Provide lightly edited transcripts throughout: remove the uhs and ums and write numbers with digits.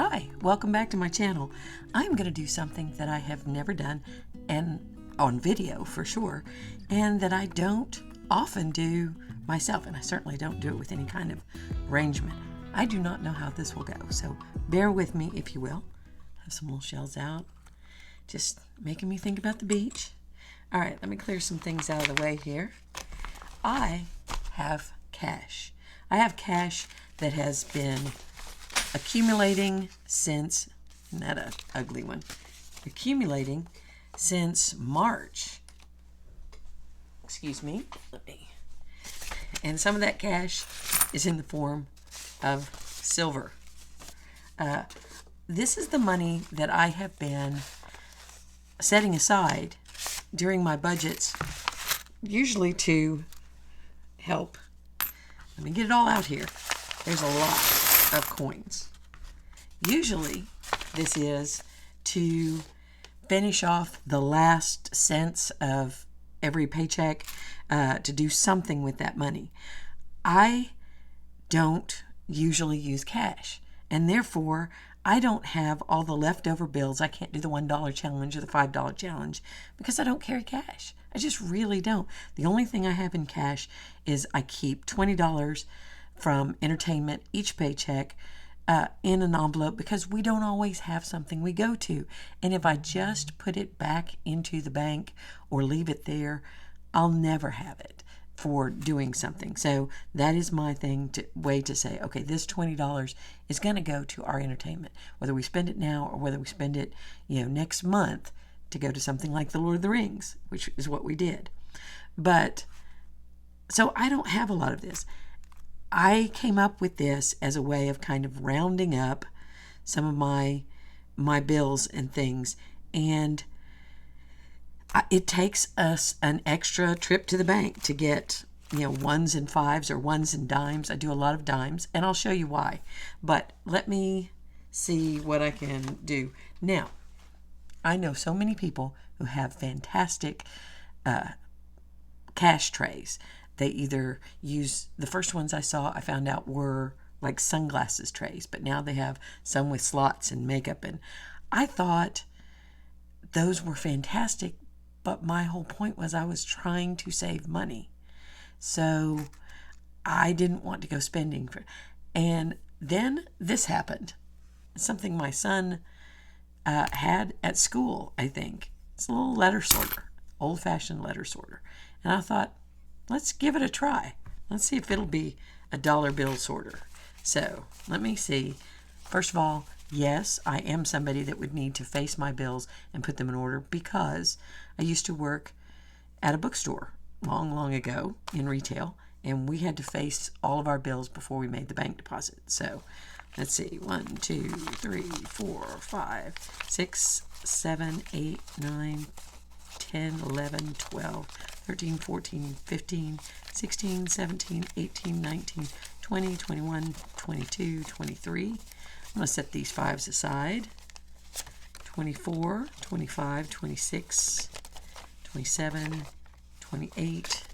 Hi, welcome back to my channel. I'm going to do something that I have never done, and on video for sure, and that I don't often do myself, and I certainly don't do it with any kind of arrangement. I do not know how this will go, so bear with me if you will. Have some little shells out, just making me think about the beach. All right, let me clear some things out of the way here. I have cash. I have cash that has been accumulating since, isn't that an ugly one? Accumulating since March. Excuse me. And some of that cash is in the form of silver. This is the money that I have been setting aside during my budgets, usually to help. Let me get it all out here. There's a lot of coins. Usually this is to finish off the last cents of every paycheck, to do something with that money. I don't usually use cash, and therefore I don't have all the leftover bills. I can't do the $1 challenge or the $5 challenge because I don't carry cash. I just really don't. The only thing I have in cash is I keep $20 from entertainment each paycheck in an envelope because we don't always have something we go to. And if I just put it back into the bank or leave it there, I'll never have it for doing something. So that is my way to say, okay, this $20 is going to go to our entertainment, whether we spend it now or whether we spend it, next month to go to something like the Lord of the Rings, which is what we did. But so I don't have a lot of this. I came up with this as a way of kind of rounding up some of my bills and things, and it takes us an extra trip to the bank to get ones and fives or ones and dimes. I do a lot of dimes, and I'll show you why. But let me see what I can do. Now, I know so many people who have fantastic cash trays. They either use, the first ones I found out were like sunglasses trays, but now they have some with slots and makeup. And I thought those were fantastic, but my whole point was I was trying to save money. So I didn't want to go spending for, and then this happened. Something my son had at school, I think. It's a little letter sorter, old-fashioned letter sorter. And I thought, let's give it a try. Let's see if it'll be a dollar bill sorter. So let me see. First of all, yes, I am somebody that would need to face my bills and put them in order because I used to work at a bookstore long, long ago in retail, and we had to face all of our bills before we made the bank deposit. So let's see. 1, 2, 3, 4, 5, 6, 7, 8, 9, 10, 11, 12, 13, 14, 15, 16, 17, 18, 19, 20, 21, 22, 23. I'm going to set these fives aside. 24, 25, 26, 27, 28,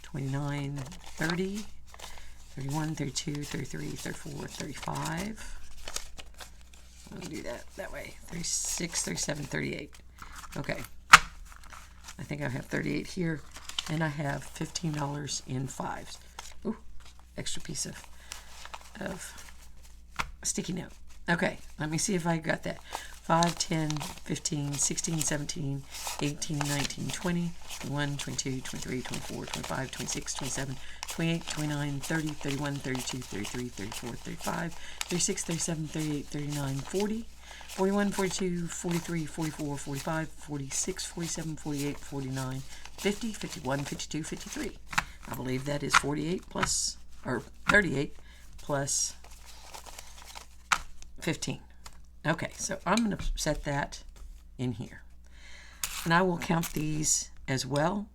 29, 30, 31, 32, 33, 34, 35. I'm going to do that way. 36, 37, 38. Okay. I think I have 38 here, and I have $15 in fives. Ooh, extra piece of sticky note. Okay, let me see if I got that. 5, 10, 15, 16, 17, 18, 19, 20, 21, 22, 23, 24, 25, 26, 27, 28, 29, 30, 31, 32, 33, 34, 35, 36, 37, 38, 39, 40. 41, 42, 43, 44, 45, 46, 47, 48, 49, 50, 51, 52, 53. I believe that is 48 plus, or 38 plus 15. Okay, so I'm going to set that in here. And I will count these as well,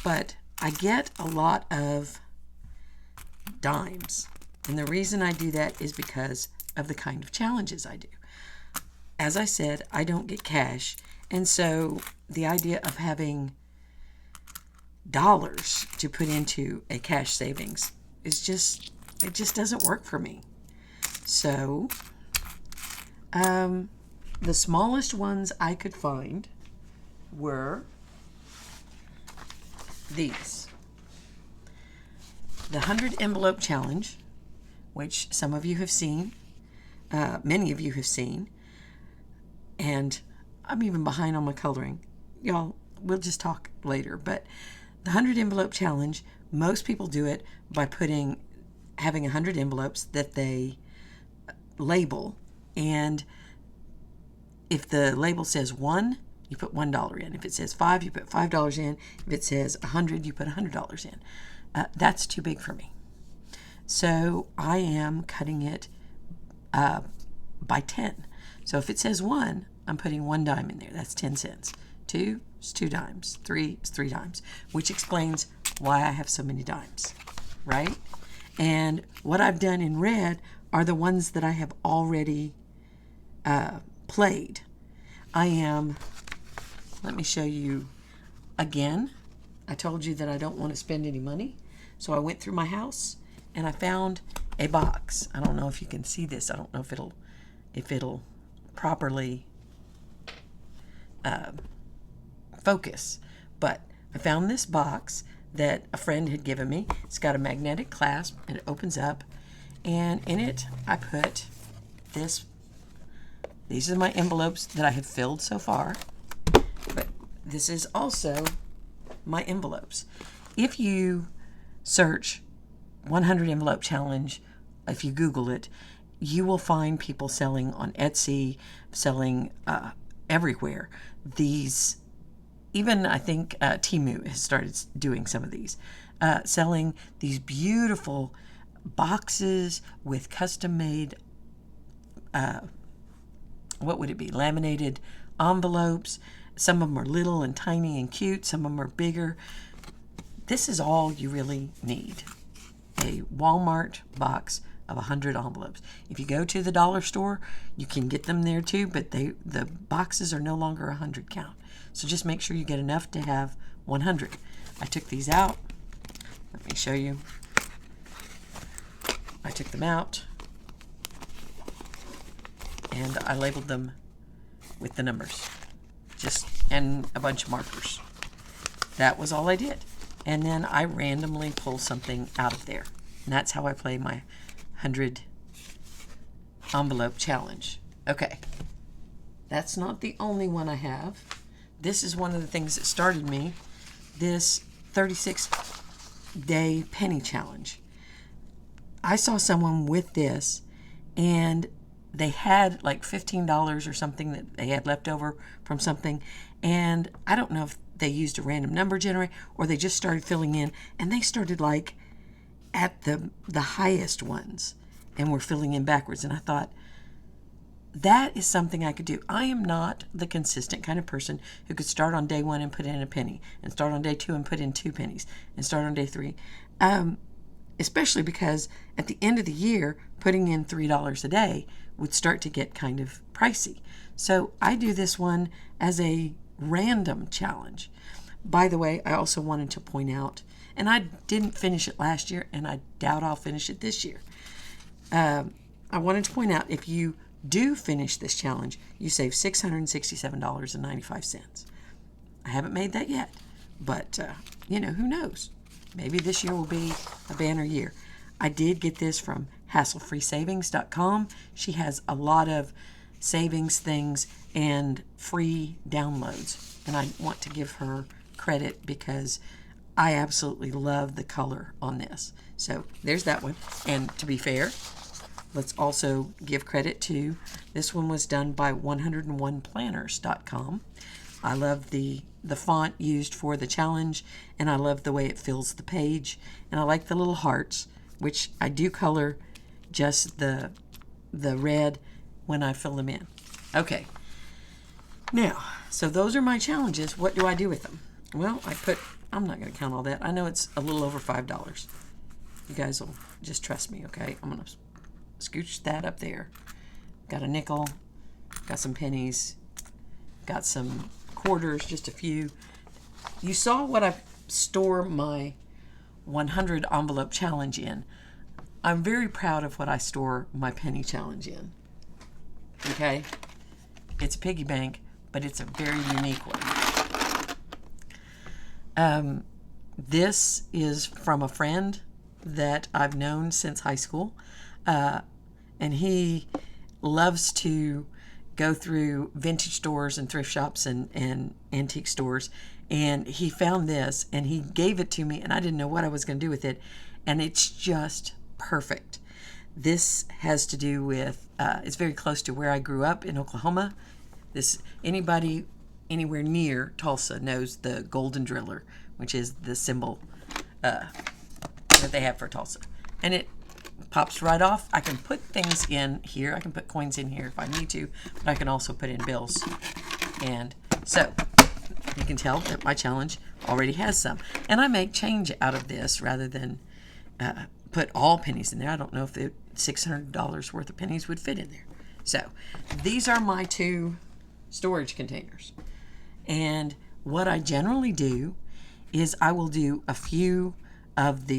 but I get a lot of dimes. And the reason I do that is because of the kind of challenges I do. As I said, I don't get cash, and so the idea of having dollars to put into a cash savings is just, it just doesn't work for me. So The smallest ones I could find were these. The 100 envelope challenge, which some of you have seen, many of you have seen, and I'm even behind on my coloring. Y'all, we'll just talk later, but the 100 envelope challenge, most people do it by having 100 envelopes that they label, and if the label says 1, you put $1 in. If it says 5, you put $5 in. If it says 100, you put $100 in. That's too big for me. So I am cutting it by 10. So if it says 1, I'm putting 1 dime in there. That's 10 cents. 2 is 2 dimes. 3 is 3 dimes, which explains why I have so many dimes, right? And what I've done in red are the ones that I have already played. Let me show you again. I told you that I don't want to spend any money. So I went through my house and I found a box. I don't know if you can see this. I don't know if it'll properly focus. But I found this box that a friend had given me. It's got a magnetic clasp and it opens up. And in it, I put this. These are my envelopes that I have filled so far. But this is also my envelopes. If you search 100 envelope challenge, if you Google it, you will find people selling on Etsy, selling everywhere. These, even I think Temu has started doing some of these, selling these beautiful boxes with custom-made, what would it be, laminated envelopes. Some of them are little and tiny and cute. Some of them are bigger. This is all you really need. A Walmart box of 100 envelopes. If you go to the dollar store, you can get them there too, but the boxes are no longer 100 count. So just make sure you get enough to have 100. I took these out. Let me show you. I took them out and I labeled them with the numbers, and a bunch of markers. That was all I did. And then I randomly pull something out of there. And that's how I play my 100 envelope challenge. Okay, that's not the only one I have. This is one of the things that started me, this 36-day penny challenge. I saw someone with this, and they had like $15 or something that they had left over from something, and I don't know if they used a random number generator or they just started filling in, and they started like at the highest ones and were filling in backwards. And I thought, that is something I could do. I am not the consistent kind of person who could start on day 1 and put in a penny, and start on day 2 and put in 2 pennies, and start on day 3. Especially because at the end of the year, putting in $3 a day would start to get kind of pricey. So I do this one as a random challenge. By the way, I also wanted to point out, and I didn't finish it last year, and I doubt I'll finish it this year. I wanted to point out, if you do finish this challenge, you save $667.95. I haven't made that yet, but who knows? Maybe this year will be a banner year. I did get this from hasslefreesavings.com. She has a lot of savings things and free downloads, and I want to give her credit because I absolutely love the color on this. So there's that one. And to be fair, let's also give credit to, this one was done by 101planners.com. I love the font used for the challenge, and I love the way it fills the page, and I like the little hearts, which I do color just the red when I fill them in. Okay, now, so those are my challenges. What do I do with them? Well, I'm not going to count all that. I know it's a little over $5. You guys will just trust me, okay? I'm going to scooch that up there. Got a nickel, got some pennies, got some quarters, just a few. You saw what I store my 100 envelope challenge in. I'm very proud of what I store my penny challenge in. Okay? It's a piggy bank, but it's a very unique one. This is from a friend that I've known since high school. And he loves to go through vintage stores and thrift shops and antique stores. And he found this and he gave it to me, and I didn't know what I was going to do with it. And it's just perfect. This has to do with, it's very close to where I grew up in Oklahoma. Anybody anywhere near Tulsa knows the Golden Driller, which is the symbol that they have for Tulsa. And it pops right off. I can put things in here. I can put coins in here if I need to, but I can also put in bills. And so you can tell that my challenge already has some. And I make change out of this rather than put all pennies in there. I don't know if the $600 worth of pennies would fit in there. So these are my 2 storage containers. And what I generally do is I will do a few of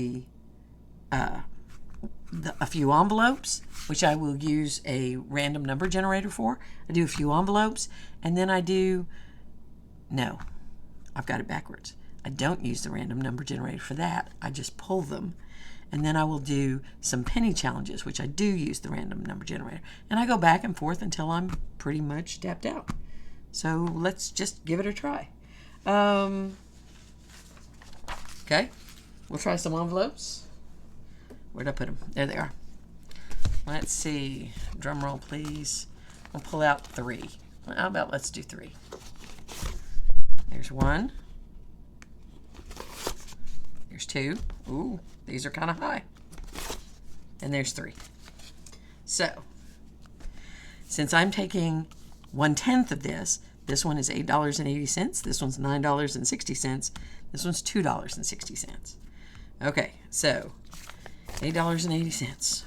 a few envelopes, which I will use a random number generator for. I do a few envelopes, and then no, I've got it backwards. I don't use the random number generator for that. I just pull them, and then I will do some penny challenges, which I do use the random number generator. And I go back and forth until I'm pretty much tapped out. So let's just give it a try. Okay, we'll try some envelopes. Where'd I put them? There they are. Let's see. Drum roll, please. We'll pull out 3. How about let's do 3. There's 1. There's 2. Ooh, these are kind of high. And there's 3. So, since I'm taking 1/10 of this one is $8.80. This one's $9.60. This one's $2.60. Okay, so $8.80.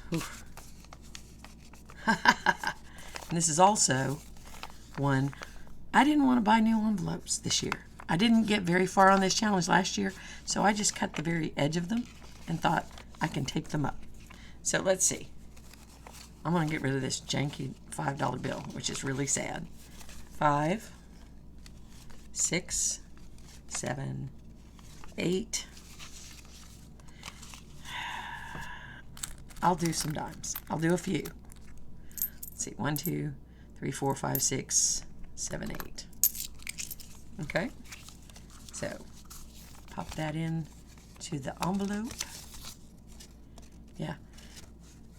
And this is also one, I didn't want to buy new envelopes this year. I didn't get very far on this challenge last year, so I just cut the very edge of them and thought I can tape them up. So let's see. I'm going to get rid of this janky $5 bill, which is really sad. 5, 6, 7, 8. I'll do some dimes. I'll do a few. Let's see. 1, 2, 3, 4, 5, 6, 7, 8. Okay. So pop that in to the envelope. Yeah.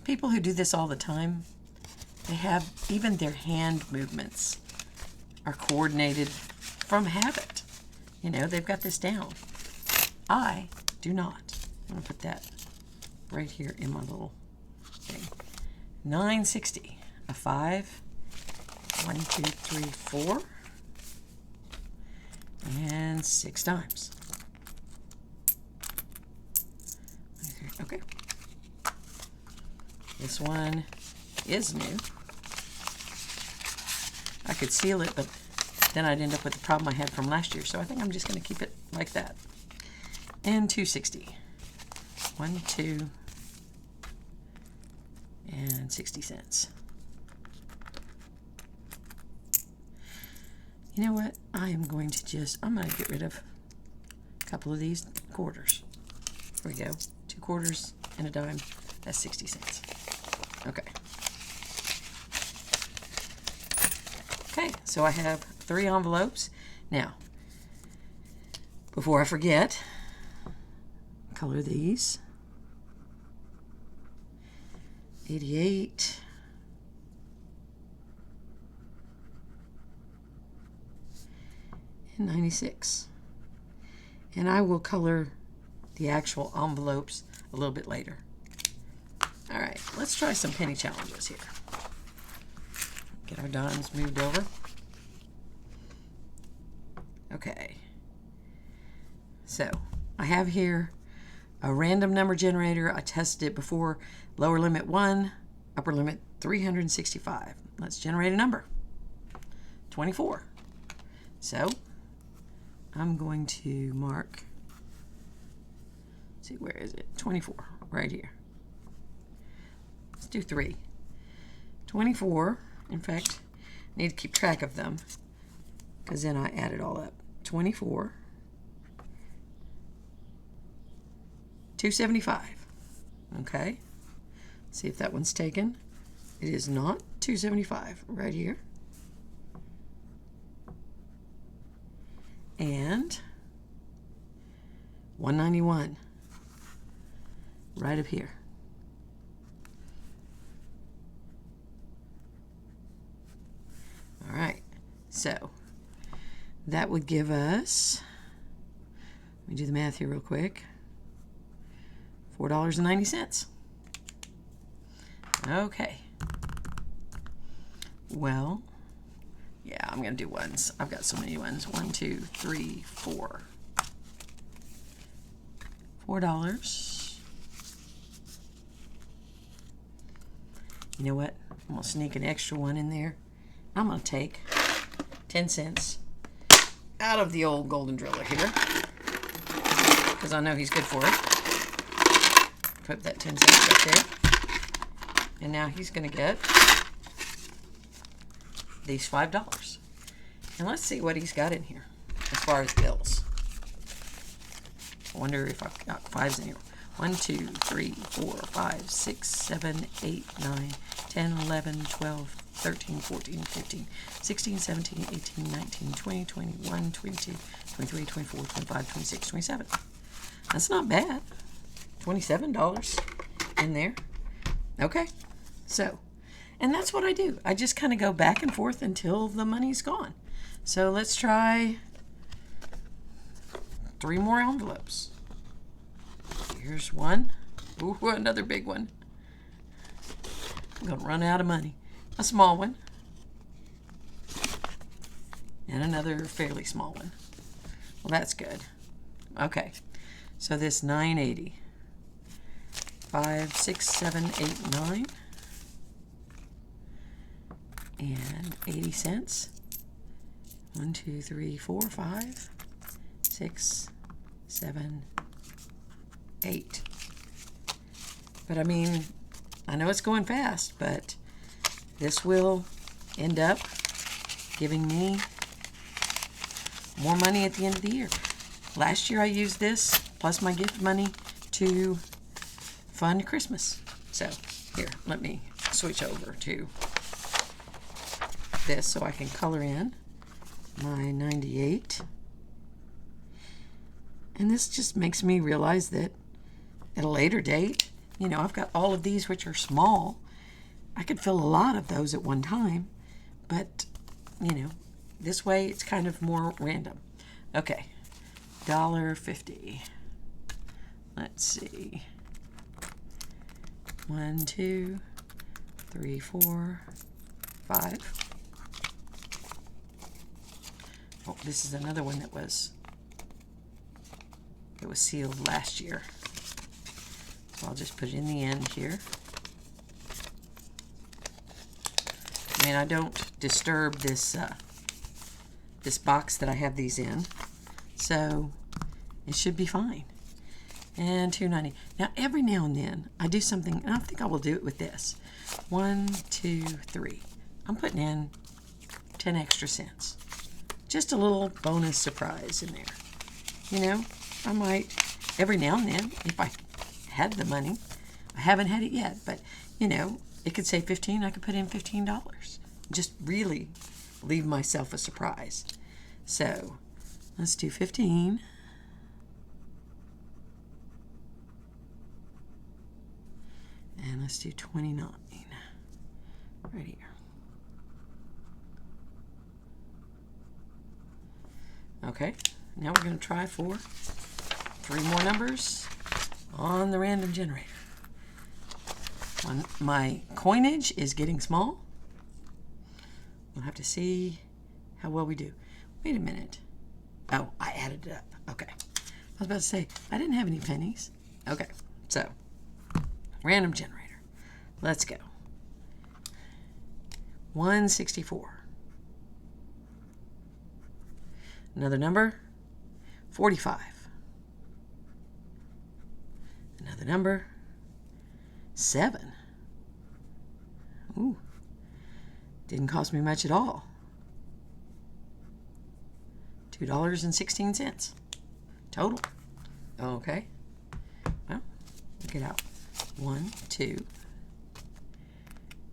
People who do this all the time, they have even their hand movements are coordinated from habit. You know, they've got this down. I do not. I'm going to put that right here in my little thing. $9.60. A 5. 1, 2, 3, 4. And 6 times. Okay. This one is new. I could seal it, but then I'd end up with the problem I had from last year. So I think I'm just going to keep it like that. And $2.60. 1, 2, and 60 cents. You know what? I'm going to get rid of a couple of these quarters. Here we go. 2 quarters and a dime. That's 60 cents. Okay. Okay, so I have 3 envelopes. Now, before I forget, color these. 88. And 96. And I will color the actual envelopes a little bit later. All right, let's try some penny challenges here. Get our dimes moved over. Okay. So I have here a random number generator. I tested it before. Lower limit 1, upper limit 365. Let's generate a number. 24. So I'm going to mark, let's see, where is it? 24, right here. Let's do 3. 24 In fact, I need to keep track of them because then I add it all up. 24, 275. Okay. See if that one's taken. It is not 275 right here. And 191 right up here. All right, so that would give us, let me do the math here real quick, $4.90. Okay. Well, yeah, I'm going to do ones. I've got so many ones. 1, 2, 3, 4. $4. You know what? I'm going to sneak an extra one in there. I'm going to take 10 cents out of the old golden driller here because I know he's good for it. Put that 10 cents right there. And now he's going to get these $5. And let's see what he's got in here as far as bills. I wonder if I've got fives in here. 1, 2, 3, 4, 5, 6, 7, 8, 9, 10, 11, 12, 13, 14, 15, 16, 17, 18, 19, 20, 21, 22, 23, 24, 25, 26, 27. That's not bad. $27 in there. Okay. So, and that's what I do. I just kind of go back and forth until the money's gone. So let's try 3 more envelopes. Here's one. Ooh, another big one. I'm going to run out of money. A small one. And another fairly small one. Well, that's good. Okay. So this 980. 5, 6, 7, 8, 9. And 80 cents. 1, 2, 3, 4, 5, 6, 7, 8. But I mean, I know it's going fast, but this will end up giving me more money at the end of the year. Last year I used this plus my gift money to fund Christmas. So here, let me switch over to this so I can color in my 98. And this just makes me realize that at a later date, you know, I've got all of these which are small. I could fill a lot of those at one time, but, you know, this way it's kind of more random. Okay, $1.50. Let's see. 1, 2, 3, 4, 5. Oh, this is another one that was sealed last year. So I'll just put it in the end here. I mean, I don't disturb this this box that I have these in, so it should be fine. And $2.90. Now, every now and then I do something, and I think I will do it with this. 1, 2, 3. I'm putting in 10 extra cents. Just a little bonus surprise in there. You know, I might, every now and then, if I had the money, I haven't had it yet, but, you know, it could say 15, I could put in $15. Just really leave myself a surprise. So, let's do 15. And let's do 29 right here. Okay, now we're going to try for 3 more numbers on the random generator. My coinage is getting small. We'll have to see how well we do. Wait a minute. Oh, I added it up. Okay. I was about to say, I didn't have any pennies. Okay, so random generator. Let's go. 164. Another number, 45. Another number, 7. Ooh. Didn't cost me much at all. $2.16 total. Okay. Well, get out. 1, 2.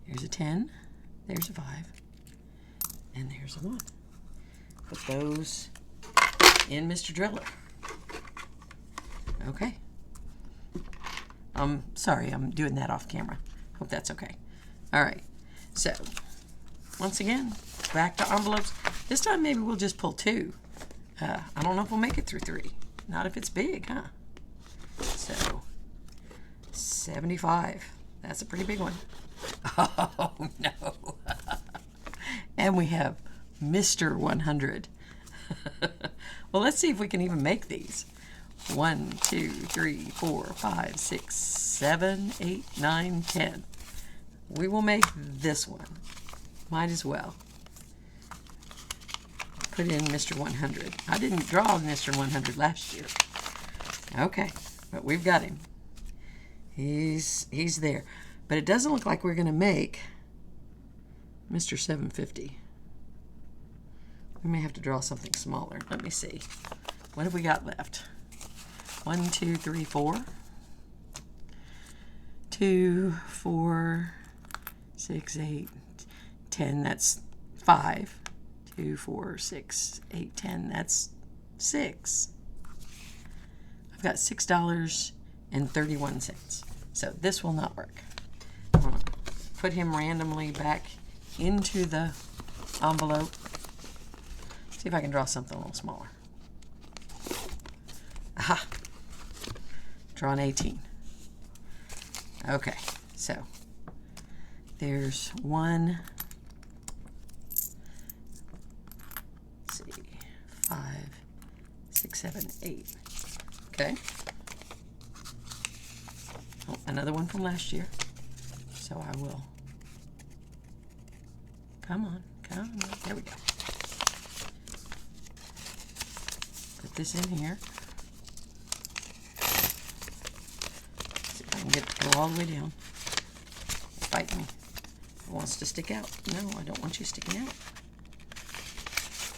Here's a 10. There's a 5. And there's a 1. Put those in Mr. Driller. Okay. Sorry, I'm doing that off camera. Hope that's okay. All right. So, once again, back to envelopes. This time maybe we'll just pull 2. I don't know if we'll make it through 3. Not if it's big, huh? So, 75. That's a pretty big one. Oh, no. And we have Mr. 100. Well, let's see if we can even make these. 1, 2, 3, 4, 5, 6, 7, 8, 9, 10. We will make this one. Might as well. Put in Mr. 100. I didn't draw Mr. 100 last year. Okay, but we've got him. He's there. But it doesn't look like we're going to make Mr. 750. We may have to draw something smaller. Let me see. What have we got left? 1, 2, 3, 4. 2, 4, 6, 8, 10. That's 5. 2, 4, 6, 8, 10. That's 6. I've got $6.31. So this will not work. I'm going to put him randomly back into the envelope. See if I can draw something a little smaller. Aha! Draw an 18. Okay, so there's 1, let's see, 5, 6, 7, 8. Okay. Oh, another one from last year. So I will. Come on. There we go. Put this in here. See if I can get it to go all the way down. Fight me. It wants to stick out. No, I don't want you sticking out.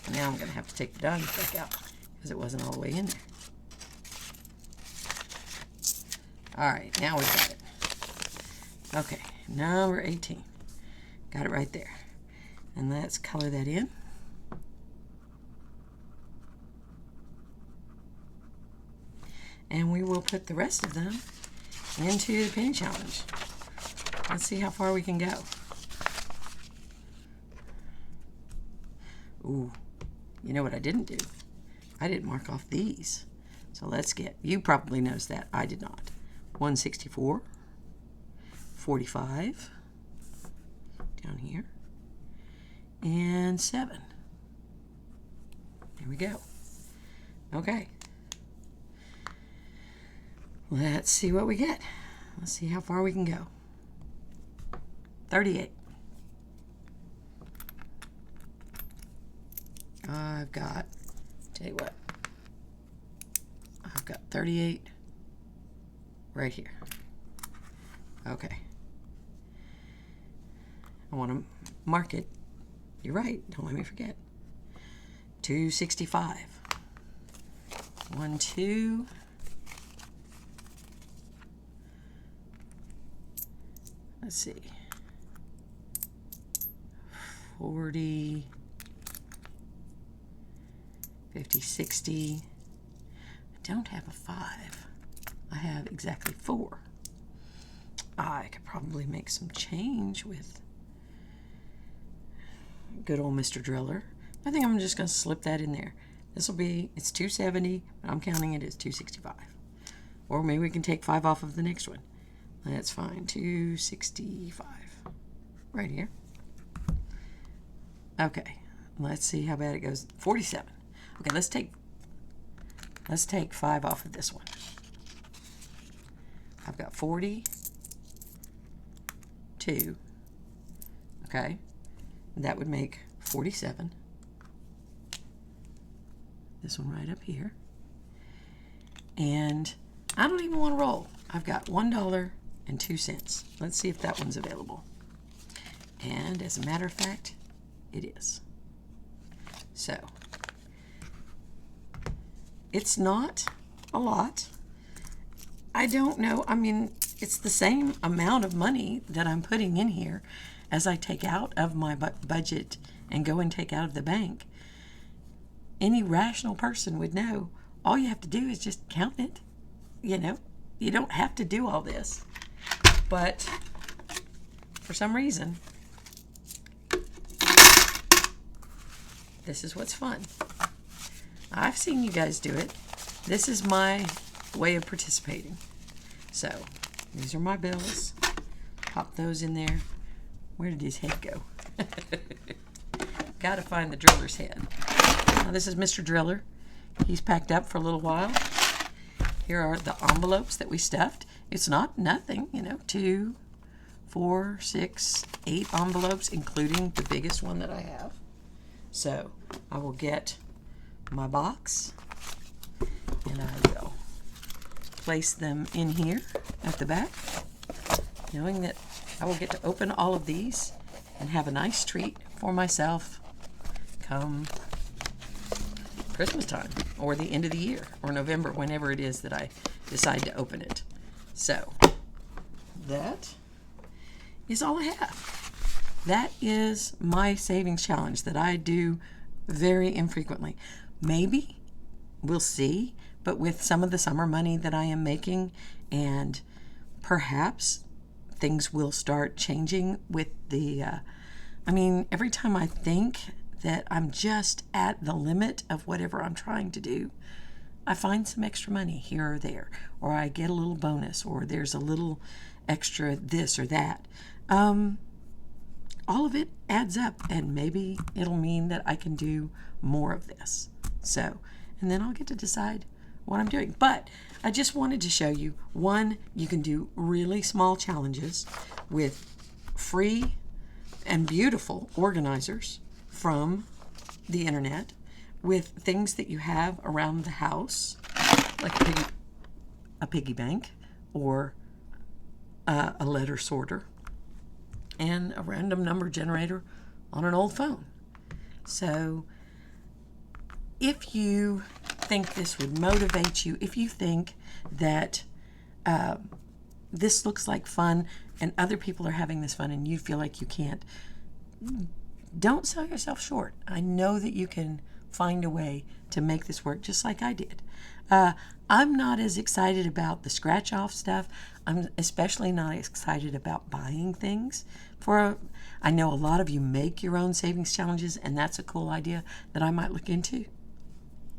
And now I'm going to have to take the diamond back out because it wasn't all the way in there. Alright, now we've got it. Okay, number 18. Got it right there. And let's color that in. And we will put the rest of them into the penny challenge. Let's see how far we can go. Ooh, you know what I didn't do? I didn't mark off these. So let's get, you probably noticed that, I did not. 164, 45, down here, and 7. There we go. Okay. Let's see what we get. Let's see how far we can go. 38. I've got, tell you what, I've got 38 right here. Okay. I want to mark it. You're right. Don't let me forget. 265. 1, 2. Let's see. 40. 50, 60. I don't have a 5. I have exactly 4. I could probably make some change with good old Mr. Driller. I think I'm just going to slip that in there. This will be, it's 270, but I'm counting it as 265. Or maybe we can take 5 off of the next one. That's fine. 265. Right here. Okay. Let's see how bad it goes. 47. Okay, let's take 5 off of this one. I've got 42. Okay. That would make 47. This one right up here. And I don't even want to roll. I've got $1.02. Let's see if that one's available. And as a matter of fact, it is. So, it's not a lot. I don't know. I mean, it's the same amount of money that I'm putting in here as I take out of my budget and go and take out of the bank. Any rational person would know all you have to do is just count it. You know, you don't have to do all this. But for some reason, this is what's fun. I've seen you guys do it. This is my way of participating. So, these are my bills. Pop those in there. Where did his head go? Gotta find the driller's head. Now, this is Mr. Driller. He's packed up for a little while. Here are the envelopes that we stuffed. It's not nothing, you know, 2, 4, 6, 8 envelopes, including the biggest one that I have. So, I will get my box and I will place them in here at the back, knowing that I will get to open all of these and have a nice treat for myself come Christmas time or the end of the year or November, whenever it is that I decide to open it. So that is all I have. That is my savings challenge that I do very infrequently. Maybe, we'll see, but with some of the summer money that I am making, and perhaps things will start changing with the, every time I think that I'm just at the limit of whatever I'm trying to do, I find some extra money here or there, or I get a little bonus, or there's a little extra this or that. All of it adds up, and maybe it'll mean that I can do more of this. So, and then I'll get to decide what I'm doing. But I just wanted to show you, one, you can do really small challenges with free and beautiful organizers from the internet with things that you have around the house, like a piggy bank or a letter sorter and a random number generator on an old phone. So if you think this would motivate you, if you think that this looks like fun and other people are having this fun and you feel like you can't, don't sell yourself short. I know that you can find a way to make this work just like I did. I'm not as excited about the scratch off stuff. I'm especially not excited about buying things. I know a lot of you make your own savings challenges, and that's a cool idea that I might look into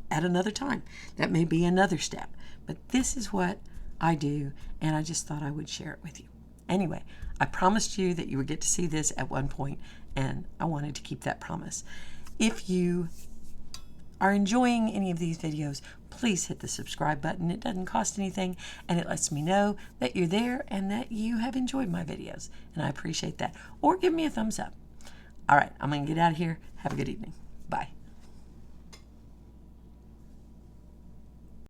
at another time. That may be another step. But this is what I do, and I just thought I would share it with you. Anyway, I promised you that you would get to see this at one point, and I wanted to keep that promise. If you are enjoying any of these videos, please hit the subscribe button. It doesn't cost anything, and it lets me know that you're there and that you have enjoyed my videos, and I appreciate that. Or give me a thumbs up. All right, I'm going to get out of here. Have a good evening. Bye.